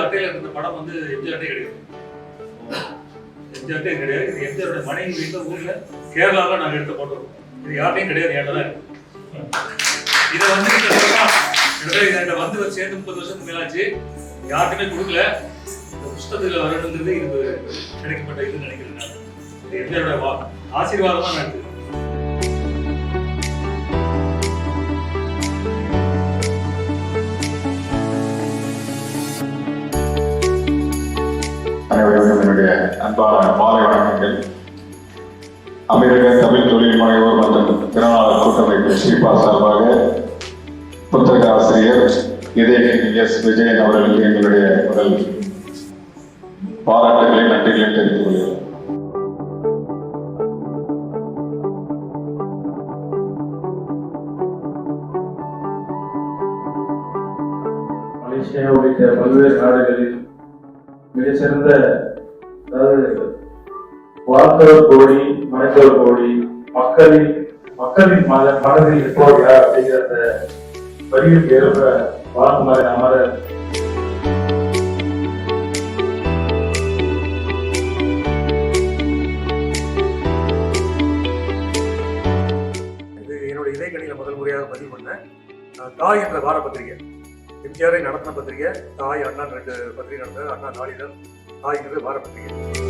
அட்டையில இருந்த படம் வந்து எம்ஜிஆர் அட்டை கிடையாது. எம்ஜிஆர் அட்டை கிடையாது. இது எம்ஜிஆரோட மனைவி வீட்டுல ஊர்ல கேரளாவில் நாங்கள் எடுத்த போட்டோம். இது யார்ட்டையும் கிடையாது, ஏன்டா தான் இருக்கு. இதை வந்து என்கிட்ட வந்து சேர்ந்து 30 வருஷத்துக்கு மேலாச்சு, யார்ட்டுமே கொடுக்கல. இந்த புஸ்தகத்துல வரணுங்கிறது இது கிடைக்கப்பட்ட இதுன்னு நினைக்கிறேன். நான் எம்ஜிஆரோட ஆசீர்வாதமா நான் எடுத்துக்கிறேன். அனைவருக்கும் என்னுடைய அன்பான மாலை வணக்கங்கள். அமெரிக்க தமிழ் தொழில் முனைவோர் மற்றும் திறனாளர் கூட்டமைப்பு ஸ்ரீபா சார்பாக புத்தக ஆசிரியர் எஸ் விஜயன் அவர்களுக்கு எங்களுடைய முதல் பாராட்டுகளை நன்றிகளை தெரிவித்துக் கொள்கிறோம். மலேசியா உள்ளிட்ட பல்வேறு நாடுகளில் மிகச்சிறந்த, அதாவது வாழ்ந்தவர் கோடி மறைந்தவர் கோடி, மக்களின் மனதில் இருப்பவர் யார் அப்படிங்கிற அந்த வரியில் ஏற்ப வாழ்ந்துமாறு அமரர் என்னுடைய இதயக்கணியில முதல் முறையாக பதிவு பண்ணேன். தாய் என்ற வார பத்திரிகை, எம்ஜிஆரை நடத்தின பத்திரிகை தாய். அண்ணா 2 பத்திரிகை நடந்த அண்ணா நாளிதழ், தாய்ங்கிறது வார பத்திரிகை.